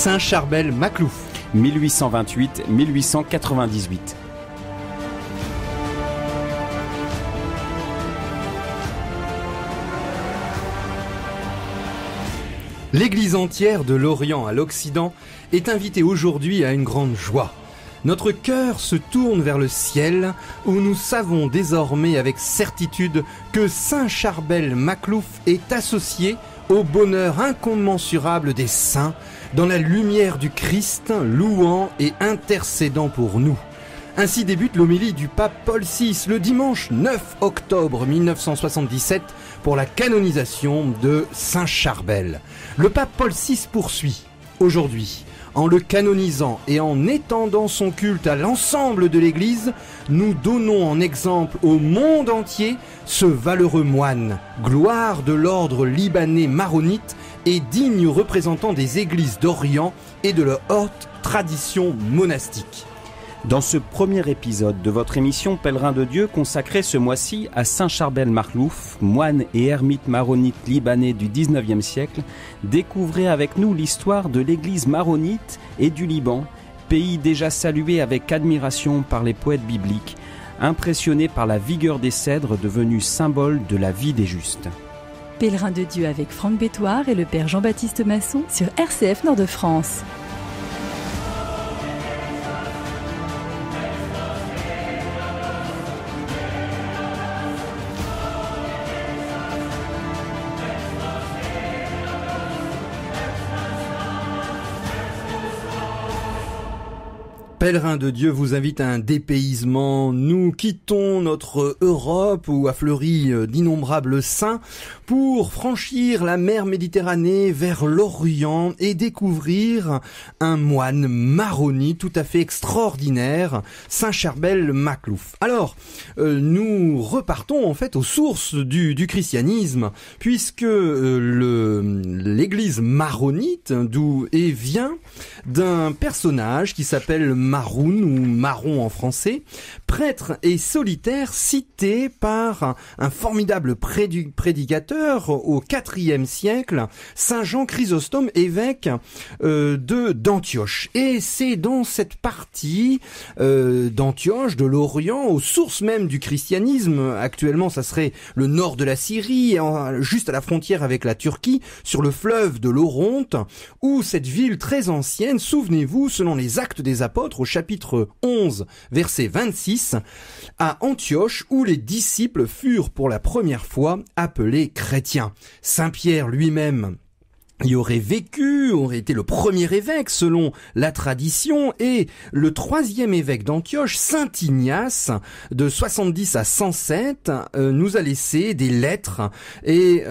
Saint Charbel Maclouf. 1828-1898. L'Église entière de l'Orient à l'Occident est invitée aujourd'hui à une grande joie. Notre cœur se tourne vers le ciel où nous savons désormais avec certitude que Saint Charbel Maclouf est associé au bonheur incommensurable des saints dans la lumière du Christ, louant et intercédant pour nous. Ainsi débute l'homélie du pape Paul VI le dimanche 9 octobre 1977 pour la canonisation de Saint Charbel. Le pape Paul VI poursuit aujourd'hui. En le canonisant et en étendant son culte à l'ensemble de l'Église, nous donnons en exemple au monde entier ce valeureux moine, gloire de l'ordre libanais maronite et digne représentant des églises d'Orient et de leur haute tradition monastique. Dans ce premier épisode de votre émission Pèlerin de Dieu consacrée ce mois-ci à Saint Charbel Maclouf, moine et ermite maronite libanais du 19e siècle, découvrez avec nous l'histoire de l'église maronite et du Liban, pays déjà salué avec admiration par les poètes bibliques, impressionné par la vigueur des cèdres devenus symbole de la vie des justes. Pèlerin de Dieu avec Franck Bétoir et le père Jean-Baptiste Masson sur RCF Nord-de-France. Pèlerin de Dieu vous invite à un dépaysement. Nous quittons notre Europe où a fleuri d'innombrables saints pour franchir la mer Méditerranée vers l'Orient et découvrir un moine maronite tout à fait extraordinaire, Saint Charbel Maclouf. Alors, nous repartons en fait aux sources du christianisme puisque l'église maronite d'où vient d'un personnage qui s'appelle Maroun ou Maron en français, prêtre et solitaire cité par un formidable prédicateur au IVe siècle, Saint Jean Chrysostome, évêque d'Antioche. Et c'est dans cette partie d'Antioche, de l'Orient, aux sources même du christianisme, actuellement ça serait le nord de la Syrie, juste à la frontière avec la Turquie, sur le fleuve de l'Oronte, où cette ville très ancienne, souvenez-vous, selon les Actes des Apôtres, au chapitre 11, verset 26, à Antioche, où les disciples furent pour la première fois appelés chrétiens. Saint Pierre lui-même y aurait vécu, aurait été le premier évêque selon la tradition, et le troisième évêque d'Antioche, Saint Ignace, de 70 à 107, nous a laissé des lettres et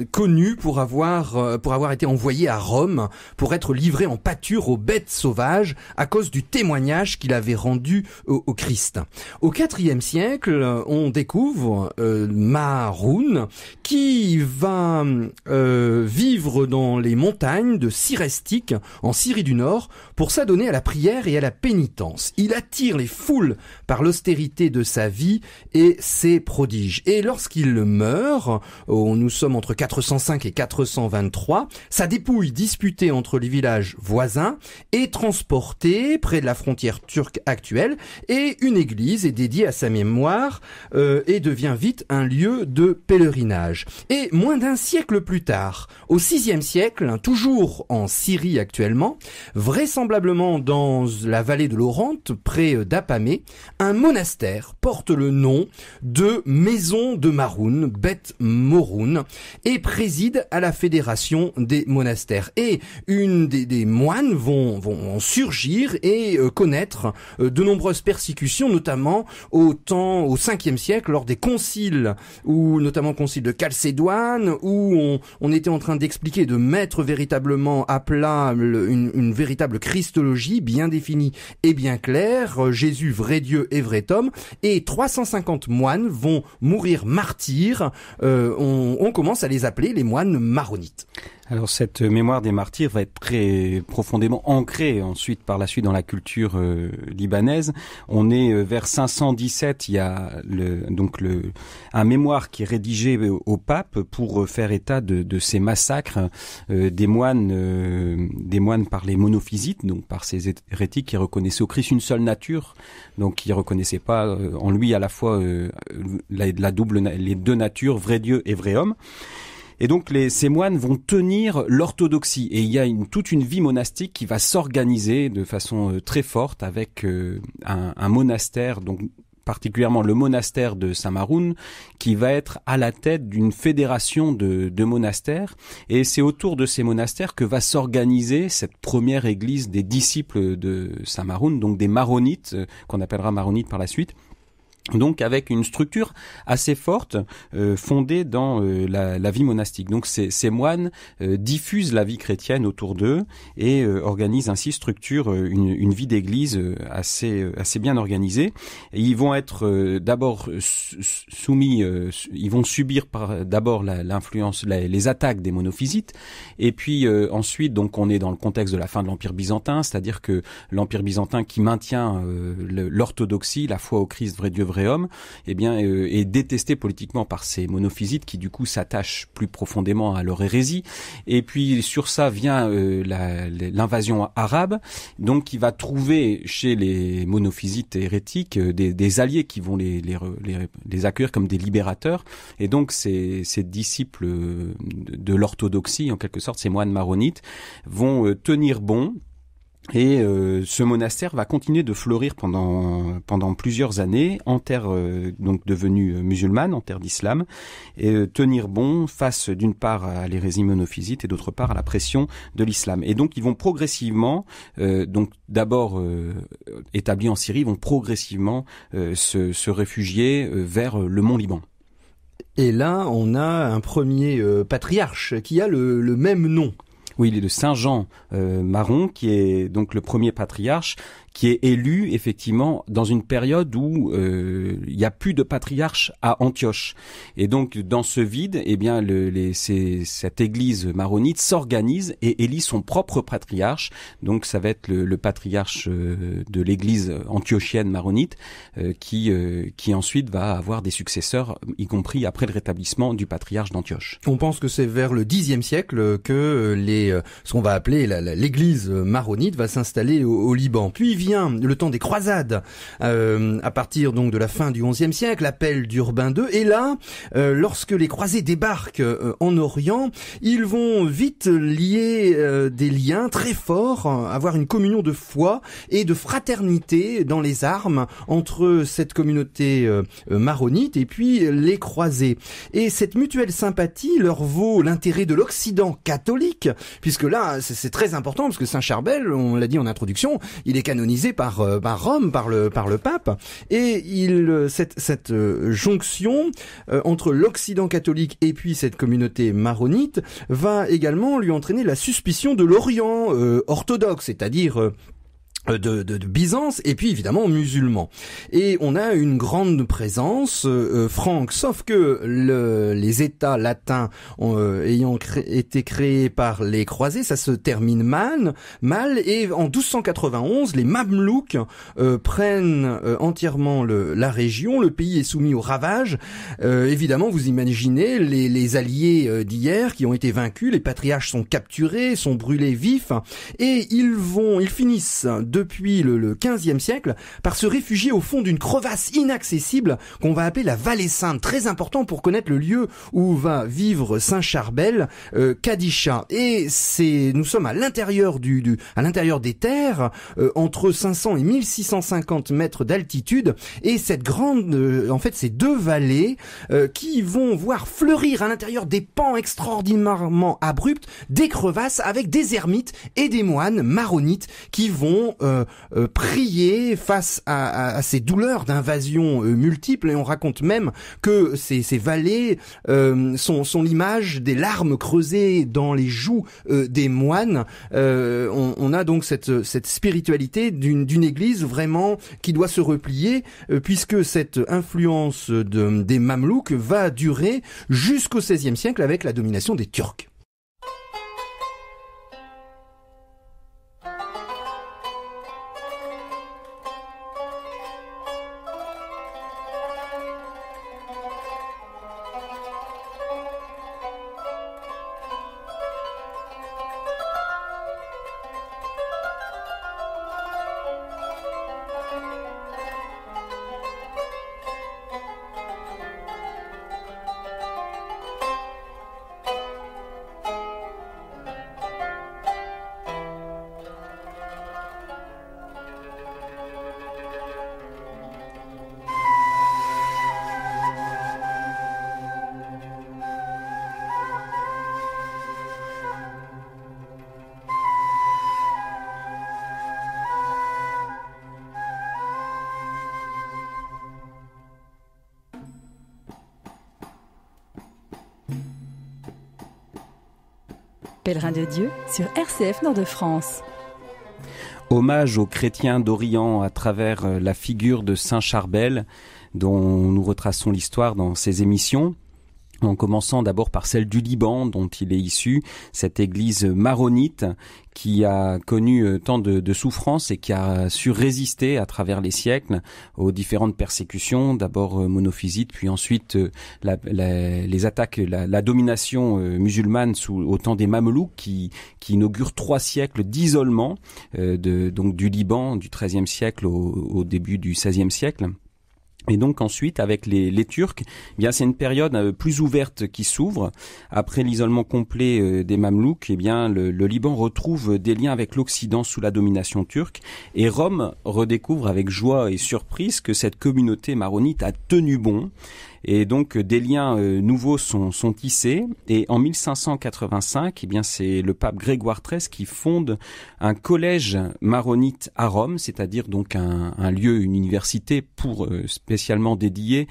connu pour avoir été envoyé à Rome pour être livré en pâture aux bêtes sauvages à cause du témoignage qu'il avait rendu au Christ. Au IVe siècle, on découvre Maroun qui va vivre dans les montagnes de Sirestique, en Syrie du Nord, pour s'adonner à la prière et à la pénitence. Il attire les foules par l'austérité de sa vie et ses prodiges. Et lorsqu'il meurt, nous sommes entre 405 et 423, sa dépouille disputée entre les villages voisins est transportée près de la frontière turque actuelle, et une église est dédiée à sa mémoire et devient vite un lieu de pèlerinage. Et moins d'un siècle plus tard, au VIe siècle, toujours en Syrie actuellement, vraisemblablement dans la vallée de l'Oronte, près d'Apamée, un monastère porte le nom de Maison de Maroun, Beth Moroun, et préside à la fédération des monastères. Et des moines vont surgir et connaître de nombreuses persécutions, notamment au 5e siècle, lors des conciles, ou notamment le concile de Chalcédoine, où on était en train d'expliquer, de mettre véritablement à plat une véritable christologie bien définie et bien claire, Jésus vrai Dieu et vrai homme, et 350 moines vont mourir martyrs, on commence à les appeler les moines maronites. Alors cette mémoire des martyrs va être très profondément ancrée ensuite par la suite dans la culture libanaise. On est vers 517, il y a un mémoire qui est rédigé au pape pour faire état de ces massacres des moines par les monophysites, donc par ces hérétiques qui reconnaissaient au Christ une seule nature, donc qui reconnaissaient pas en lui à la fois les deux natures, vrai Dieu et vrai homme. Et donc ces moines vont tenir l'orthodoxie, et il y a toute une vie monastique qui va s'organiser de façon très forte avec un monastère, donc particulièrement le monastère de Saint-Maroun, qui va être à la tête d'une fédération de monastères, et c'est autour de ces monastères que va s'organiser cette première église des disciples de Saint-Maroun, donc des maronites, qu'on appellera maronites par la suite. Donc avec une structure assez forte fondée dans la vie monastique. Donc ces moines diffusent la vie chrétienne autour d'eux et organisent ainsi structurent une vie d'église assez bien organisée. Et ils vont être d'abord soumis, ils vont subir d'abord l'influence, les attaques des monophysites, et puis ensuite donc on est dans le contexte de la fin de l'Empire byzantin, c'est-à-dire que l'Empire byzantin qui maintient l'orthodoxie, la foi au Christ, vrai Dieu, vrai homme, eh bien, est détesté politiquement par ces monophysites qui du coup s'attachent plus profondément à leur hérésie. Et puis sur ça vient l'invasion arabe, donc qui va trouver chez les monophysites hérétiques des alliés qui vont les accueillir comme des libérateurs. Et donc ces disciples de l'orthodoxie, en quelque sorte, ces moines maronites, vont tenir bon. Et ce monastère va continuer de fleurir pendant plusieurs années en terre donc devenue musulmane, en terre d'islam, et tenir bon face d'une part à l'hérésie monophysite et d'autre part à la pression de l'islam. Et donc ils vont progressivement, donc d'abord établis en Syrie, vont progressivement se réfugier vers le mont Liban. Et là, on a un premier patriarche qui a le même nom. Oui, il est de Saint Jean Maron, qui est donc le premier patriarche, qui est élu effectivement dans une période où il y a plus de patriarche à Antioche. Et donc dans ce vide, eh bien cette église maronite s'organise et élit son propre patriarche. Donc ça va être le patriarche de l'église antiochienne maronite qui ensuite va avoir des successeurs, y compris après le rétablissement du patriarche d'Antioche. On pense que c'est vers le Xe siècle que ce qu'on va appeler l'église maronite va s'installer au Liban. Puis vient le temps des croisades, à partir donc de la fin du XIe siècle, l'appel d'Urbain II, et là, lorsque les croisés débarquent en Orient, ils vont vite lier des liens très forts, avoir une communion de foi et de fraternité dans les armes entre cette communauté maronite et puis les croisés. Et cette mutuelle sympathie leur vaut l'intérêt de l'Occident catholique, puisque là, c'est très important, parce que Saint Charbel, on l'a dit en introduction, il est canonisé par Rome, par le pape, et cette jonction entre l'Occident catholique et puis cette communauté maronite va également lui entraîner la suspicion de l'Orient orthodoxe, c'est-à-dire de Byzance, et puis évidemment musulmans. Et on a une grande présence franque, sauf que les États latins ayant été créés par les croisés, ça se termine mal, et en 1291, les Mamelouks prennent entièrement la région, le pays est soumis au ravage. Évidemment, vous imaginez les alliés d'hier qui ont été vaincus, les patriarches sont capturés, sont brûlés vifs, et ils finissent depuis le XVe siècle par se réfugier au fond d'une crevasse inaccessible qu'on va appeler la Vallée Sainte, très important pour connaître le lieu où va vivre Saint Charbel, Kadisha. Et nous sommes à l'intérieur à l'intérieur des terres, entre 500 et 1650 mètres d'altitude, et cette ces deux vallées qui vont voir fleurir à l'intérieur des pans extraordinairement abrupts des crevasses avec des ermites et des moines maronites qui vont prier face à ces douleurs d'invasion multiples, et on raconte même que ces vallées sont l'image des larmes creusées dans les joues des moines. On a donc cette spiritualité d'une église vraiment qui doit se replier, puisque cette influence des Mamelouks va durer jusqu'au XVIe siècle avec la domination des Turcs. Pèlerin de Dieu sur RCF Nord-de-France. Hommage aux chrétiens d'Orient à travers la figure de Saint Charbel, dont nous retraçons l'histoire dans ces émissions. En commençant d'abord par celle du Liban, dont il est issu, cette église maronite qui a connu tant de souffrances et qui a su résister à travers les siècles aux différentes persécutions, d'abord monophysites, puis ensuite les attaques, la domination musulmane au temps des Mamelouks qui inaugure 3 siècles d'isolement donc du Liban du XIIIe siècle au début du XVIe siècle. Et donc ensuite, avec les Turcs, eh bien c'est une période plus ouverte qui s'ouvre. Après l'isolement complet des Mamelouks, eh bien le Liban retrouve des liens avec l'Occident sous la domination turque, et Rome redécouvre avec joie et surprise que cette communauté maronite a tenu bon. Et donc des liens nouveaux sont tissés, et en 1585, eh bien c'est le pape Grégoire XIII qui fonde un collège maronite à Rome, c'est-à-dire donc un lieu, une université pour spécialement dédié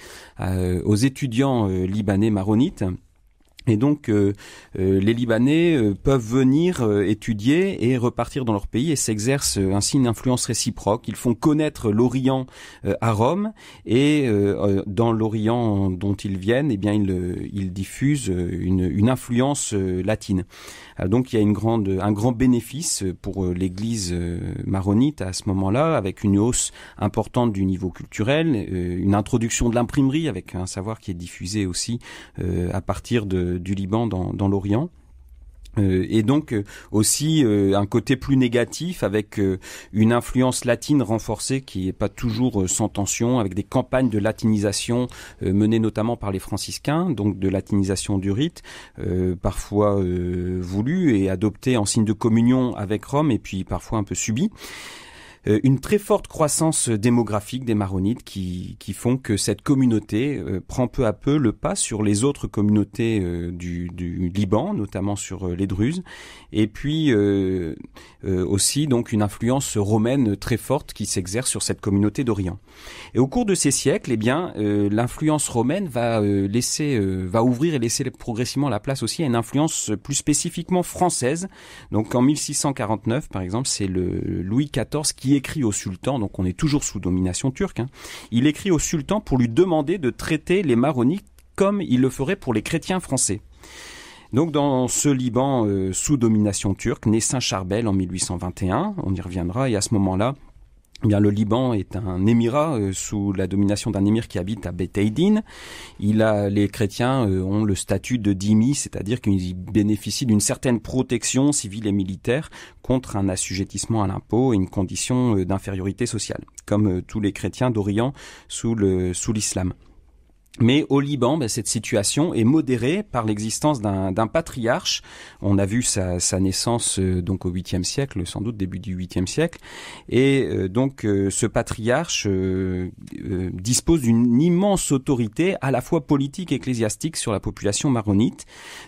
aux étudiants libanais maronites. Et donc les Libanais peuvent venir étudier et repartir dans leur pays, et s'exercent ainsi une influence réciproque. Ils font connaître l'Orient à Rome, et dans l'Orient dont ils viennent, eh bien ils diffusent une influence latine. Donc il y a un grand bénéfice pour l'Église maronite à ce moment-là, avec une hausse importante du niveau culturel, une introduction de l'imprimerie avec un savoir qui est diffusé aussi à partir du Liban dans l'Orient. Et donc aussi un côté plus négatif avec une influence latine renforcée qui n'est pas toujours sans tension, avec des campagnes de latinisation menées notamment par les franciscains, donc de latinisation du rite, parfois voulue et adoptée en signe de communion avec Rome, et puis parfois un peu subie. Une très forte croissance démographique des Maronites qui font que cette communauté prend peu à peu le pas sur les autres communautés du Liban, notamment sur les Druzes, et puis aussi donc une influence romaine très forte qui s'exerce sur cette communauté d'Orient. Et au cours de ces siècles, eh bien l'influence romaine va ouvrir et laisser progressivement la place aussi à une influence plus spécifiquement française. Donc en 1649 par exemple, c'est le Louis XIV qui écrit au sultan, donc on est toujours sous domination turque, il écrit au sultan pour lui demander de traiter les Maronites comme il le ferait pour les chrétiens français. Donc dans ce Liban sous domination turque, naît Saint Charbel en 1821, on y reviendra, et à ce moment-là, eh bien, le Liban est un émirat sous la domination d'un émir qui habite à Beth Aïdine. Les chrétiens ont le statut de dhimmi, c'est-à-dire qu'ils bénéficient d'une certaine protection civile et militaire contre un assujettissement à l'impôt et une condition d'infériorité sociale, comme tous les chrétiens d'Orient sous l'islam. Mais au Liban, cette situation est modérée par l'existence d'un patriarche. On a vu sa naissance donc au 8e siècle, sans doute début du 8e siècle. Et donc ce patriarche dispose d'une immense autorité à la fois politique et ecclésiastique sur la population maronite.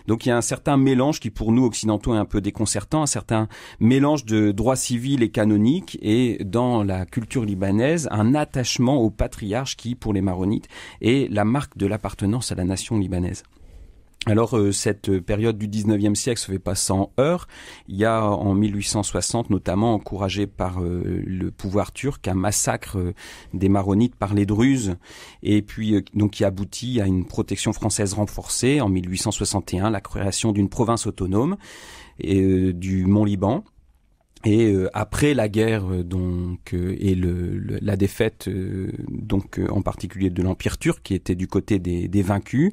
Donc il y a un certain mélange qui pour nous occidentaux est un peu déconcertant, un certain mélange de droit civil et canonique, et dans la culture libanaise, un attachement au patriarche qui, pour les maronites, est la marque de l'appartenance à la nation libanaise. Alors cette période du 19e siècle se fait pas sans heurts. Il y a en 1860 notamment, encouragé par le pouvoir turc, un massacre des Maronites par les Druzes, et puis donc qui aboutit à une protection française renforcée en 1861, la création d'une province autonome du Mont-Liban. Et après la guerre et la défaite en particulier de l'Empire turc qui était du côté des vaincus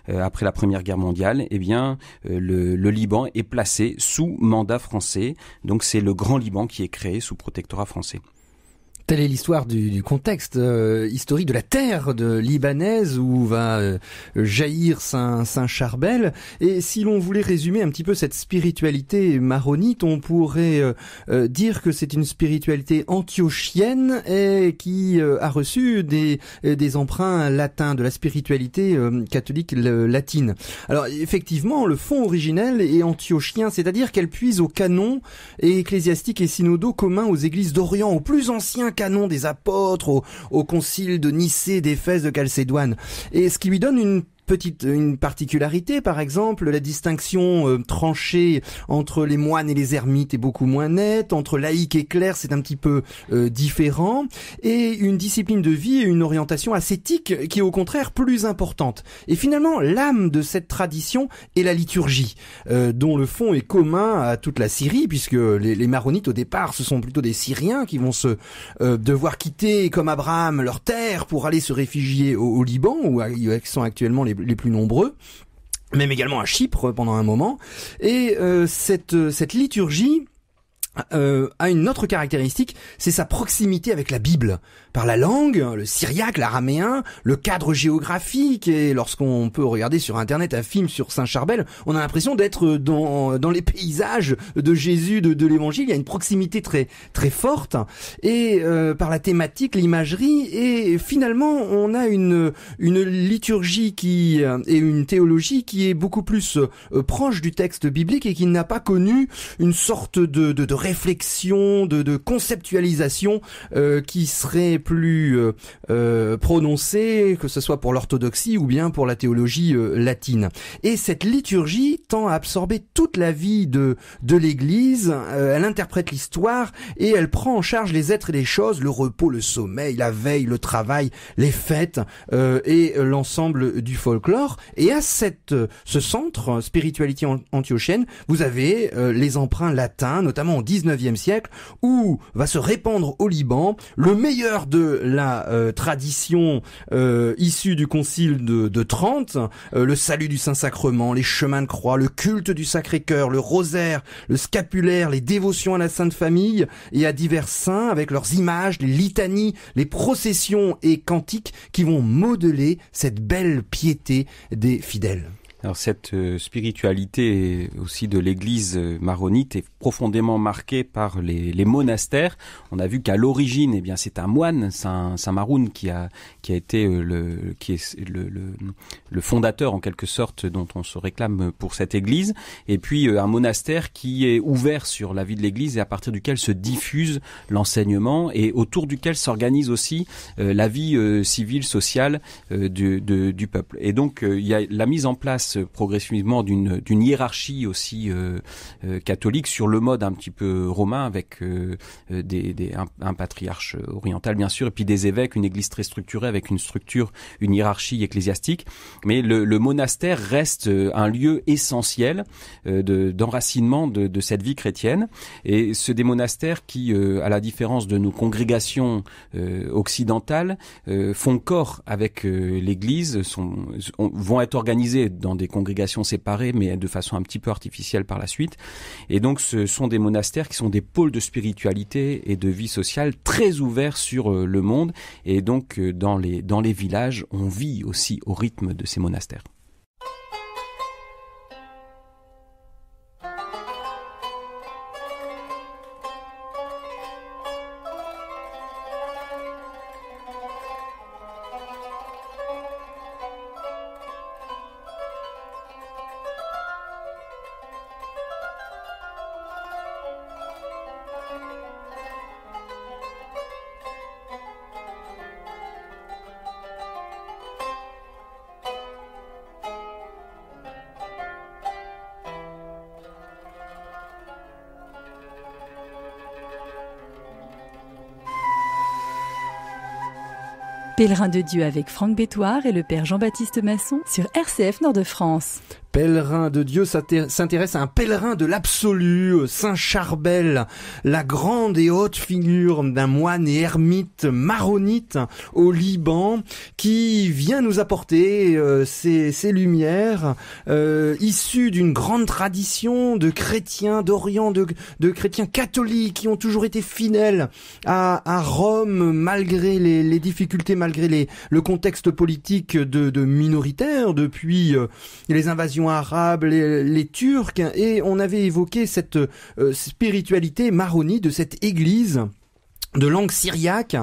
après la Première Guerre mondiale, eh bien le Liban est placé sous mandat français. Donc c'est le Grand Liban qui est créé sous protectorat français. Telle est l'histoire du contexte historique de la terre libanaise où va jaillir Saint Charbel. Et si l'on voulait résumer un petit peu cette spiritualité maronite, on pourrait dire que c'est une spiritualité antiochienne et qui a reçu des emprunts latins de la spiritualité catholique latine. Alors effectivement, le fond originel est antiochien, c'est-à-dire qu'elle puise aux canons ecclésiastiques et synodaux communs aux églises d'Orient, aux plus anciens canons des apôtres, au concile de Nicée, d'Éphèse, de Chalcédoine. Et ce qui lui donne une une particularité, par exemple, la distinction tranchée entre les moines et les ermites est beaucoup moins nette, entre laïc et clerc c'est un petit peu différent, et une discipline de vie et une orientation ascétique qui est au contraire plus importante. Et finalement, l'âme de cette tradition est la liturgie, dont le fond est commun à toute la Syrie, puisque les maronites au départ ce sont plutôt des Syriens qui vont se devoir quitter comme Abraham leur terre pour aller se réfugier au Liban, où ils sont actuellement les plus nombreux, même également à Chypre pendant un moment. Et cette liturgie a une autre caractéristique, c'est sa proximité avec la Bible, par la langue, le syriaque, l'araméen, le cadre géographique, et lorsqu'on peut regarder sur internet un film sur Saint Charbel, on a l'impression d'être dans les paysages de Jésus, de l'évangile. Il y a une proximité très très forte, et par la thématique, l'imagerie, et finalement on a une liturgie et une théologie qui est beaucoup plus proche du texte biblique et qui n'a pas connu une sorte de réflexion, de conceptualisation qui serait plus prononcée, que ce soit pour l'orthodoxie ou bien pour la théologie latine. Et cette liturgie tend à absorber toute la vie de l'Église, elle interprète l'histoire et elle prend en charge les êtres et les choses, le repos, le sommeil, la veille, le travail, les fêtes et l'ensemble du folklore. Et à ce centre, spiritualité antiochienne, vous avez les emprunts latins, notamment au 19e siècle, où va se répandre au Liban le meilleur de la tradition issue du concile de Trente, le salut du Saint-Sacrement, les chemins de croix, le culte du Sacré-Cœur, le rosaire, le scapulaire, les dévotions à la Sainte Famille et à divers saints avec leurs images, les litanies, les processions et cantiques qui vont modeler cette belle piété des fidèles. Alors cette spiritualité aussi de l'église maronite est profondément marquée par les monastères. On a vu qu'à l'origine, eh bien, c'est un moine, Saint Maroun, qui a été le fondateur en quelque sorte, dont on se réclame pour cette église. Et puis un monastère qui est ouvert sur la vie de l'église et à partir duquel se diffuse l'enseignement et autour duquel s'organise aussi la vie civile, sociale du peuple. Et donc il y a la mise en place progressivement d'une hiérarchie aussi catholique sur le mode un petit peu romain avec un patriarche oriental bien sûr et puis des évêques, une église très structurée avec une hiérarchie ecclésiastique, mais le monastère reste un lieu essentiel d'enracinement de cette vie chrétienne, et c'est des monastères qui à la différence de nos congrégations occidentales font corps avec l'église, vont être organisés dans des congrégations séparées, mais de façon un petit peu artificielle par la suite. Et donc, ce sont des monastères qui sont des pôles de spiritualité et de vie sociale très ouverts sur le monde. Et donc, dans les villages, on vit aussi au rythme de ces monastères. Pèlerin de Dieu avec Franck Bétoir et le Père Jean-Baptiste Masson sur RCF Nord-de-France. Pèlerin de Dieu s'intéresse à un pèlerin de l'absolu, Saint Charbel, la grande et haute figure d'un moine et ermite maronite au Liban, qui vient nous apporter ces lumières issues d'une grande tradition de chrétiens d'Orient, de chrétiens catholiques qui ont toujours été fidèles à Rome malgré les difficultés, malgré le contexte politique de minoritaire depuis les invasions arabes, les Turcs, et on avait évoqué cette spiritualité maronite de cette église de langue syriaque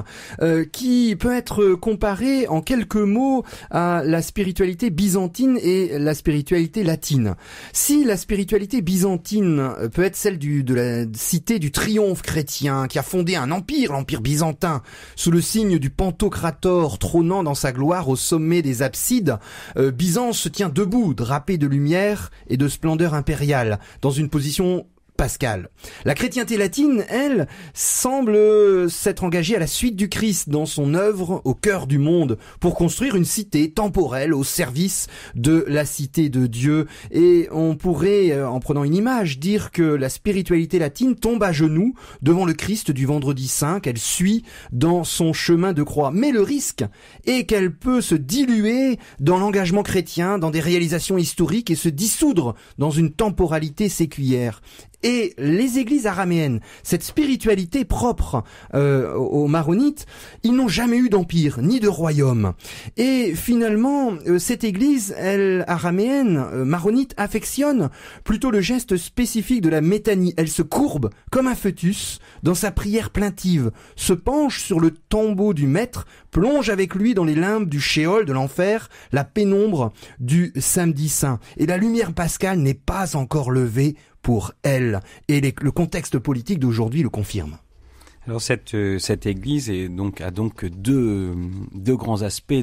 qui peut être comparée en quelques mots à la spiritualité byzantine et la spiritualité latine. Si la spiritualité byzantine peut être celle de la cité du triomphe chrétien qui a fondé un empire, l'empire byzantin, sous le signe du Pantocrator trônant dans sa gloire au sommet des absides, Byzance se tient debout, drapé de lumière et de splendeur impériale, dans une position Pascal. La chrétienté latine, elle, semble s'être engagée à la suite du Christ dans son œuvre au cœur du monde pour construire une cité temporelle au service de la cité de Dieu. Et on pourrait, en prenant une image, dire que la spiritualité latine tombe à genoux devant le Christ du Vendredi Saint qu'elle suit dans son chemin de croix. Mais le risque est qu'elle peut se diluer dans l'engagement chrétien, dans des réalisations historiques et se dissoudre dans une temporalité séculière. Et les églises araméennes, cette spiritualité propre aux maronites, ils n'ont jamais eu d'empire, ni de royaume. Et finalement, cette église, elle, araméenne, maronite, affectionne plutôt le geste spécifique de la métanie. Elle se courbe comme un fœtus dans sa prière plaintive, se penche sur le tombeau du maître, plonge avec lui dans les limbes du Sheol, de l'enfer, la pénombre du samedi saint. Et la lumière pascale n'est pas encore levée pour elle. Et le contexte politique d'aujourd'hui le confirme. Alors cette église a donc deux grands aspects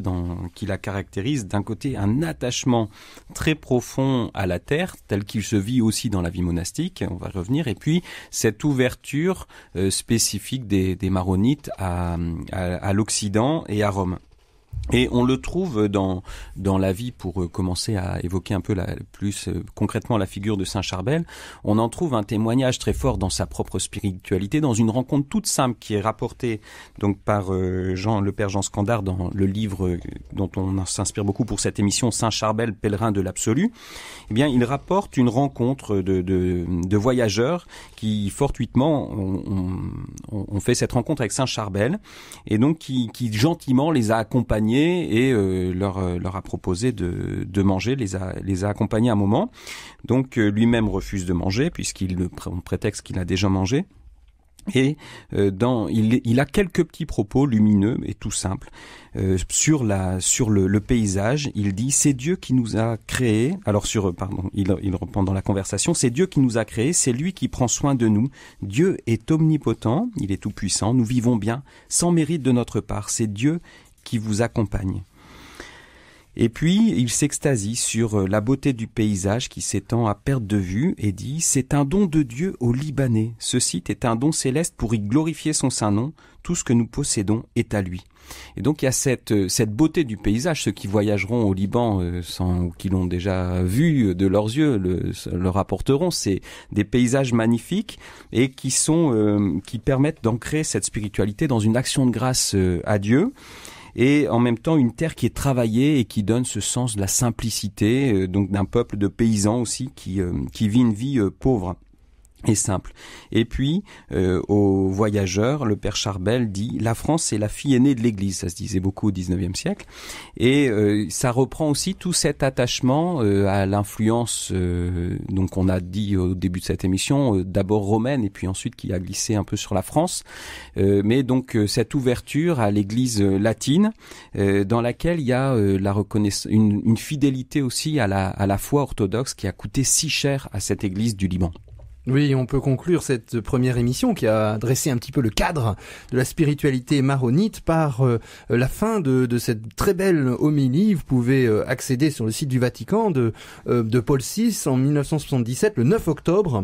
qui la caractérisent. D'un côté, un attachement très profond à la terre, tel qu'il se vit aussi dans la vie monastique, on va revenir, et puis cette ouverture spécifique des maronites à l'Occident et à Rome. Et on le trouve dans la vie, pour commencer à évoquer un peu plus concrètement la figure de Saint Charbel, on en trouve un témoignage très fort dans sa propre spiritualité, dans une rencontre toute simple qui est rapportée donc par le père Jean Scandard dans le livre dont on s'inspire beaucoup pour cette émission, Saint Charbel, pèlerin de l'absolu. Eh bien, il rapporte une rencontre de voyageurs qui fortuitement ont fait cette rencontre avec Saint Charbel, et donc qui gentiment les a accompagnés et leur a proposé de manger, les a accompagnés un moment. Donc lui-même refuse de manger puisqu'il prétexte qu'il a déjà mangé. Et il a quelques petits propos lumineux et tout simples sur le paysage. Il dit: c'est Dieu qui nous a créés. Alors il reprend dans la conversation: c'est Dieu qui nous a créés, c'est lui qui prend soin de nous. Dieu est omnipotent, il est tout puissant. Nous vivons bien sans mérite de notre part. C'est Dieu qui vous accompagne. Et puis, il s'extasie sur la beauté du paysage qui s'étend à perte de vue et dit: c'est un don de Dieu aux Libanais. Ce site est un don céleste pour y glorifier son saint nom. Tout ce que nous possédons est à lui. Et donc, il y a cette beauté du paysage. Ceux qui voyageront au Liban, ou qui l'ont déjà vu de leurs yeux, le rapporteront. C'est des paysages magnifiques et qui permettent d'ancrer cette spiritualité dans une action de grâce à Dieu. Et en même temps une terre qui est travaillée et qui donne ce sens de la simplicité, donc d'un peuple de paysans aussi qui vit une vie pauvre et simple. Et puis, aux voyageurs, le père Charbel dit: la France, c'est la fille aînée de l'Église. Ça se disait beaucoup au XIXe siècle. Et ça reprend aussi tout cet attachement à l'influence, donc on a dit au début de cette émission, d'abord romaine et puis ensuite qui a glissé un peu sur la France. Mais donc cette ouverture à l'Église latine, dans laquelle il y a une fidélité aussi à la foi orthodoxe qui a coûté si cher à cette Église du Liban. Oui, on peut conclure cette première émission qui a dressé un petit peu le cadre de la spiritualité maronite par la fin de cette très belle homélie. Vous pouvez accéder sur le site du Vatican de Paul VI en 1977, le 9 octobre.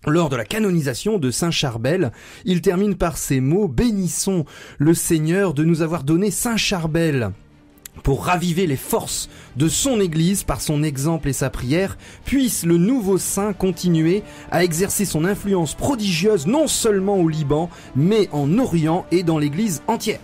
Lors de la canonisation de Saint Charbel, il termine par ces mots: bénissons le Seigneur de nous avoir donné Saint Charbel pour raviver les forces de son Église par son exemple et sa prière. Puisse le nouveau saint continuer à exercer son influence prodigieuse non seulement au Liban, mais en Orient et dans l'Église entière.